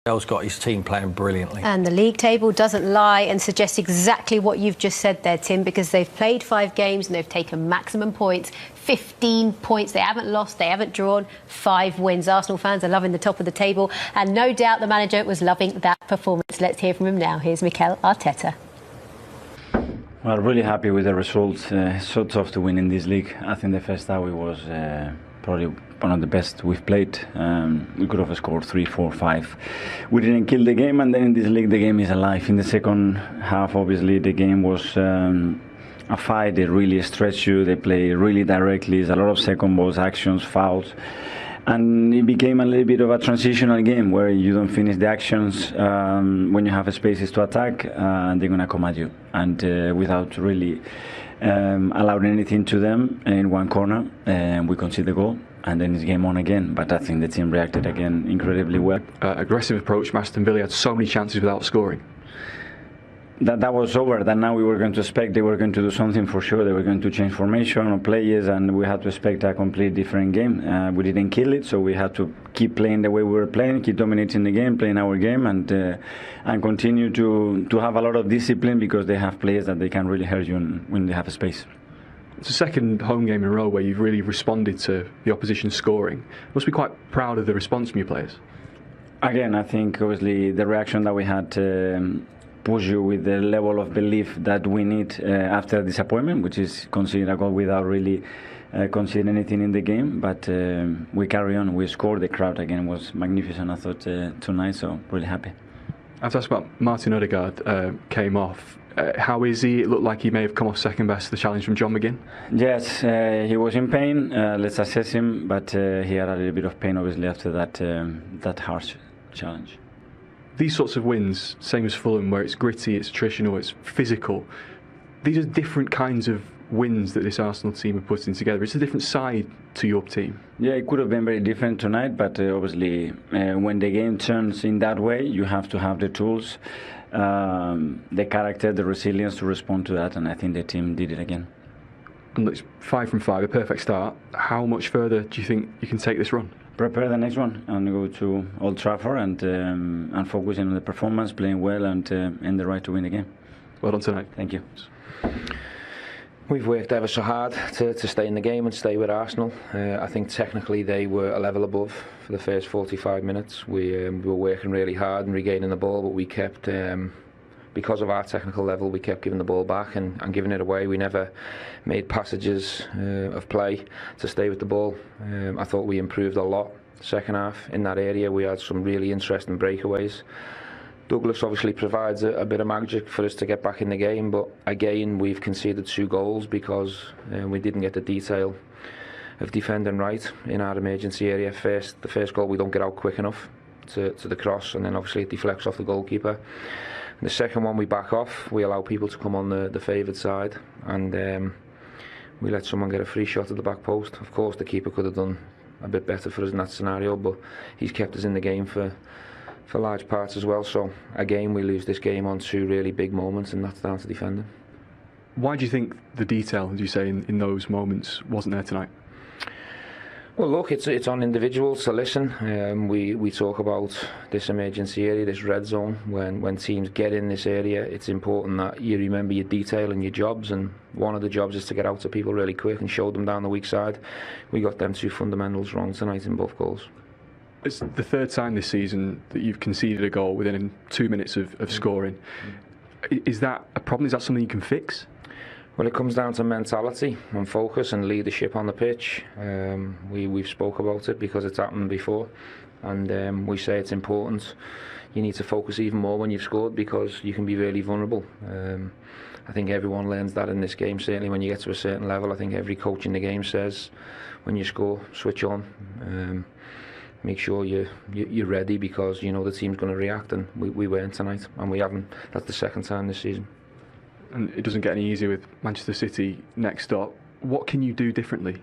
Miguel's got his team playing brilliantly. And the league table doesn't lie and suggests exactly what you've just said there, Tim, because they've played 5 games and they've taken maximum points, 15 points. They haven't lost, they haven't drawn, 5 wins. Arsenal fans are loving the top of the table, and no doubt the manager was loving that performance. Let's hear from him now. Here's Mikel Arteta. Well, really happy with the results. So tough to win in this league. I think the first half was probably one of the best we've played. We could have scored 3, 4, 5. We didn't kill the game, and then in this league the game is alive. In the second half, obviously, the game was a fight. They really stretch you. They play really directly. There's a lot of second balls, actions, fouls. And it became a little bit of a transitional game where you don't finish the actions when you have spaces to attack, and they're going to come at you. And without really allowing anything to them in one corner, we concede the goal. And then it's game on again. But I think the team reacted again incredibly well. Aggressive approach from Aston Villa, had so many chances without scoring. That was over. That now we were going to expect they were going to do something for sure. They were going to change formation or players, and we had to expect a complete different game. We didn't kill it, so we had to keep playing the way we were playing, keep dominating the game, playing our game, and continue to have a lot of discipline, because they have players that they can really hurt you when they have a space. It's the second home game in a row where you've really responded to the opposition scoring. You must be quite proud of the response from your players. Again, I think obviously the reaction that we had push you with the level of belief that we need after a disappointment, which is conceding a goal without really conceding anything in the game. But we carry on. We scored. The crowd again was magnificent, I thought, tonight. So really happy. I have to ask about Martin Odegaard. Came off. How is he? It looked like he may have come off second best to the challenge from John McGinn. Yes, he was in pain. Let's assess him, but he had a little bit of pain obviously after that harsh challenge. These sorts of wins, same as Fulham, where it's gritty, it's attritional, it's physical. These are different kinds of wins that this Arsenal team are putting together. It's a different side to your team. Yeah, it could have been very different tonight, but obviously when the game turns in that way, you have to have the tools, the character, the resilience to respond to that, and I think the team did it again. And it's 5 from 5, a perfect start. How much further do you think you can take this run? Prepare the next one and go to Old Trafford and focusing on the performance, playing well, and the right to win the game. Well done tonight. Thank you. We've worked ever so hard to stay in the game and stay with Arsenal. I think technically they were a level above for the first 45 minutes. We were working really hard and regaining the ball, but we kept, because of our technical level, we kept giving the ball back and giving it away. We never made passages of play to stay with the ball. I thought we improved a lot second half in that area. We had some really interesting breakaways. Douglas obviously provides a bit of magic for us to get back in the game, but again we've conceded 2 goals because we didn't get the detail of defending right in our emergency area. The first goal we don't get out quick enough to the cross, and then obviously it deflects off the goalkeeper. And the second one we back off, we allow people to come on the favoured side, and we let someone get a free shot at the back post. Of course the keeper could have done a bit better for us in that scenario, but he's kept us in the game for large parts as well. So again we lose this game on 2 really big moments, and that's down to defending. Why do you think the detail, as you say, in those moments wasn't there tonight? Well, look, it's on individuals to listen. We talk about this emergency area, this red zone. When teams get in this area, it's important that you remember your detail and your jobs, and one of the jobs is to get out to people really quick and show them down the weak side. We got them 2 fundamentals wrong tonight in both goals. It's the 3rd time this season that you've conceded a goal within 2 minutes of scoring. Is that a problem? Is that something you can fix? Well, it comes down to mentality and focus and leadership on the pitch. We've spoke about it because it's happened before, and we say it's important. You need to focus even more when you've scored, because you can be really vulnerable. I think everyone learns that in this game, certainly when you get to a certain level. I think every coach in the game says when you score, switch on. Make sure you're ready, because you know the team's going to react, and we weren't tonight, and we haven't. That's the 2nd time this season. And it doesn't get any easier with Manchester City next up. What can you do differently?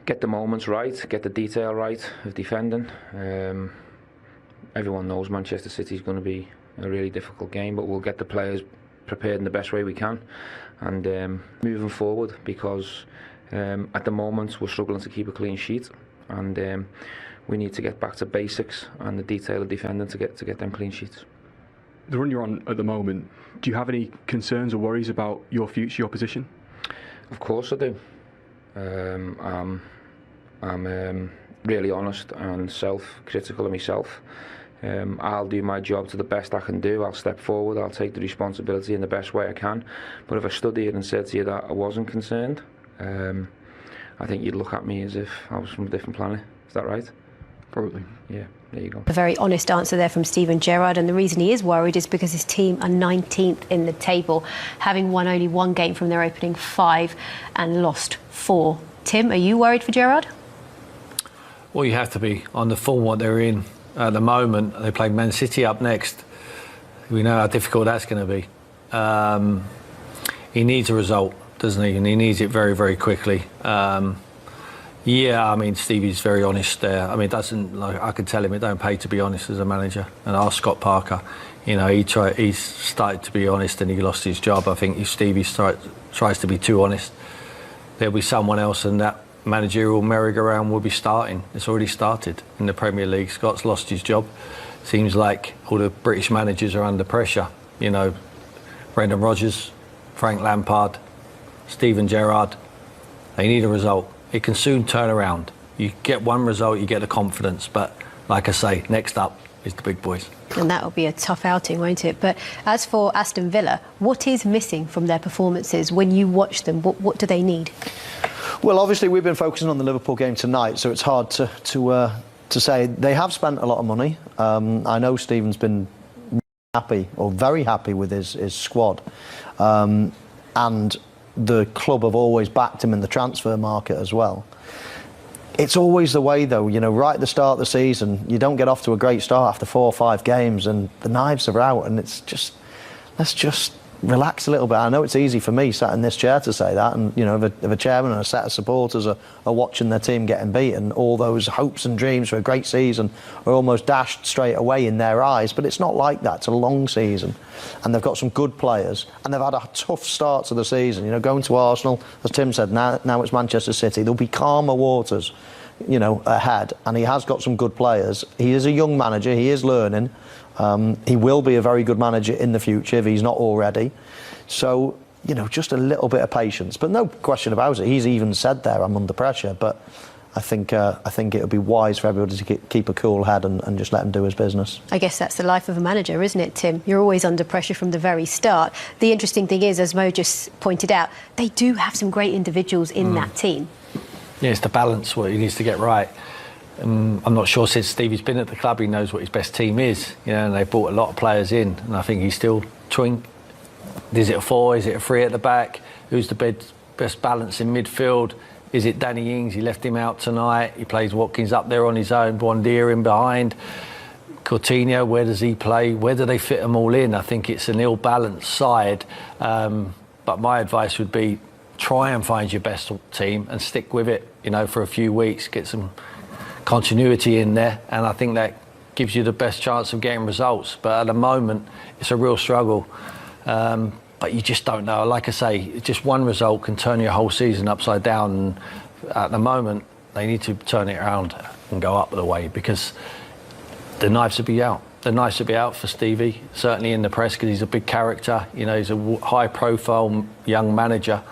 Get the moments right, get the detail right of defending. Everyone knows Manchester City is going to be a really difficult game, but we'll get the players prepared in the best way we can, and moving forward, because at the moment we're struggling to keep a clean sheet, and we need to get back to basics and the detail of defending to get them clean sheets. The run you're on at the moment, do you have any concerns or worries about your future, your position? Of course I do. I'm really honest and self-critical of myself. I'll do my job to the best I can do. I'll step forward, I'll take the responsibility in the best way I can. But if I stood here and said to you that I wasn't concerned, I think you'd look at me as if I was from a different planet. Is that right? Probably. Yeah, there you go. A very honest answer there from Steven Gerrard, and the reason he is worried is because his team are 19th in the table, having won only one game from their opening 5 and lost 4. Tim, are you worried for Gerrard? Well, you have to be on the form what they're in at the moment. They play Man City up next. We know how difficult that's going to be. He needs a result, doesn't he? And he needs it very, very quickly. Yeah, I mean, Stevie's very honest there. I mean, I could tell him it don't pay to be honest as a manager. And ask Scott Parker, you know, he's started to be honest and he lost his job. I think if Stevie tries to be too honest, there'll be someone else and that managerial merry-go-round will be starting. It's already started in the Premier League. Scott's lost his job. Seems like all the British managers are under pressure. You know, Brendan Rodgers, Frank Lampard, Steven Gerrard. They need a result. It can soon turn around. You get one result, you get the confidence. But like I say, next up is the big boys. And that will be a tough outing, won't it? But as for Aston Villa, what is missing from their performances when you watch them? What do they need? Well, obviously we've been focusing on the Liverpool game tonight, so it's hard to say. They have spent a lot of money. I know Stephen's been happy, or very happy with his squad, and the club have always backed him in the transfer market as well. It's always the way, though, you know, right at the start of the season, you don't get off to a great start after 4 or 5 games and the knives are out, and it's just, let's just relax a little bit. I know it's easy for me sat in this chair to say that, and you know, if a chairman and a set of supporters are watching their team getting beaten, all those hopes and dreams for a great season are almost dashed straight away in their eyes. But it's not like that. It's a long season, and they've got some good players, and they've had a tough start to the season. You know, going to Arsenal, as Tim said, now it's Manchester City. There'll be calmer waters, you know, ahead, and he has got some good players. He is a young manager. He is learning. He will be a very good manager in the future if he's not already. So, you know, just a little bit of patience. But no question about it. He's even said there, I'm under pressure. But I think it would be wise for everybody to keep a cool head and just let him do his business. I guess that's the life of a manager, isn't it, Tim? You're always under pressure from the very start. The interesting thing is, as Mo just pointed out, they do have some great individuals in that team. Yeah, it's the balance what he needs to get right. I'm not sure since Stevie's been at the club he knows what his best team is. You know, and they've brought a lot of players in, and I think he's still trying. Is it a 4? Is it a 3 at the back? Who's the best balance in midfield? Is it Danny Ings? He left him out tonight. He plays Watkins up there on his own. Buendia in behind. Coutinho, where does he play? Where do they fit them all in? I think it's an ill-balanced side. But my advice would be try and find your best team and stick with it, you know, for a few weeks. Get some continuity in there, and I think that gives you the best chance of getting results. But at the moment, it's a real struggle. But you just don't know. Like I say, just one result can turn your whole season upside down. And at the moment, they need to turn it around and go up the way, because the knives will be out. The knives will be out for Stevie, certainly in the press, because he's a big character. You know, he's a high-profile young manager.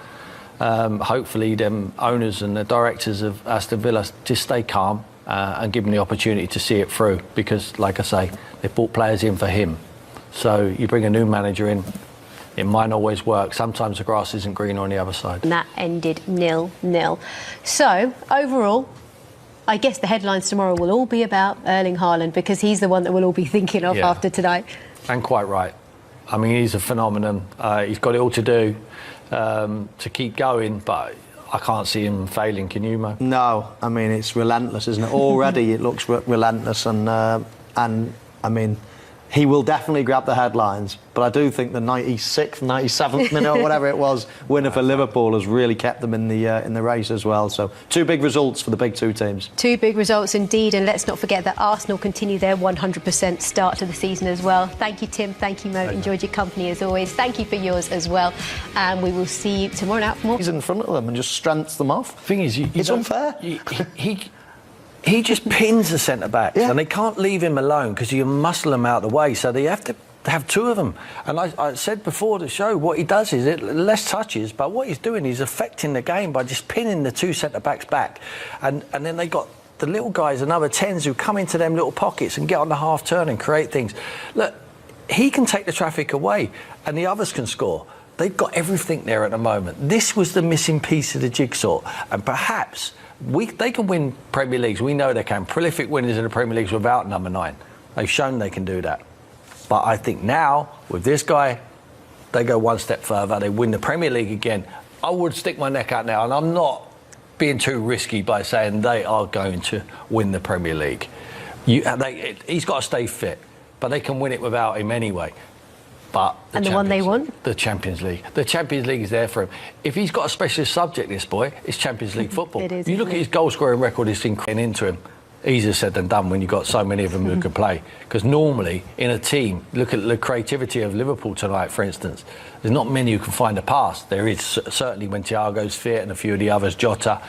Hopefully, them owners and the directors of Aston Villa just stay calm and give him the opportunity to see it through, because, like I say, they brought players in for him. So you bring a new manager in, it might always work. Sometimes the grass isn't green on the other side. And that ended 0-0. So, overall, I guess the headlines tomorrow will all be about Erling Haaland, because he's the one that we'll all be thinking of after tonight. And quite right. I mean, he's a phenomenon. He's got it all to do to keep going, but I can't see him failing. Can you, Mo? No, I mean, it's relentless, isn't it? Already it looks relentless, and I mean, he will definitely grab the headlines, but I do think the 96th, 97th minute or whatever it was winner for Liverpool has really kept them in the race as well. So 2 big results for the big 2 teams. 2 big results indeed, and let's not forget that Arsenal continue their 100% start to the season as well. Thank you, Tim. Thank you, Mo. Enjoyed your company as always. Thank you for yours as well, and we will see you tomorrow night for more. He's in front of them and just strengthens them off. Thing is, it's unfair. he just pins the centre-backs, Yeah. and they can't leave him alone because you muscle them out of the way, so they have to have two of them. And I said before the show, what he does is less touches, but what he's doing, he's affecting the game by just pinning the two centre-backs back. And then they got the little guys, another 10s, who come into them little pockets and get on the half-turn and create things. Look, he can take the traffic away, and the others can score. They've got everything there at the moment. This was the missing piece of the jigsaw, and perhaps they can win Premier Leagues. We know they can. Prolific winners in the Premier Leagues without number 9. They've shown they can do that. But I think now, with this guy, they go one step further. They win the Premier League again. I would stick my neck out now, and I'm not being too risky by saying they are going to win the Premier League. He's got to stay fit, but they can win it without him anyway. But the one they want? The Champions League. The Champions League is there for him. If he's got a specialist subject, this boy, it's Champions League football. It is, you look at his goal scoring record, it's incredible into him. Easier said than done when you've got so many of them who can play. Because normally, in a team, look at the creativity of Liverpool tonight, for instance. There's not many who can find a pass. There is certainly when Thiago's fit and a few of the others, Jota.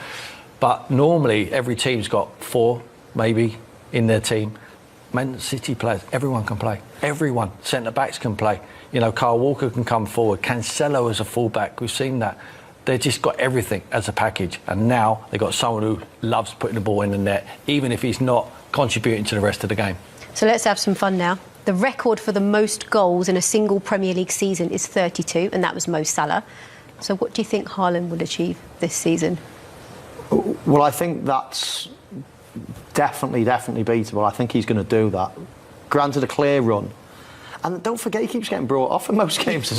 But normally, every team's got 4, maybe, in their team. Man City players, everyone can play. Everyone. Centre-backs can play. You know, Kyle Walker can come forward. Cancelo as a full-back. We've seen that. They've just got everything as a package. And now they've got someone who loves putting the ball in the net, even if he's not contributing to the rest of the game. So let's have some fun now. The record for the most goals in a single Premier League season is 32, and that was Mo Salah. So what do you think Haaland will achieve this season? Well, I think that's definitely beatable. I think he's going to do that. Granted, a clear run. And don't forget, he keeps getting brought off in most games.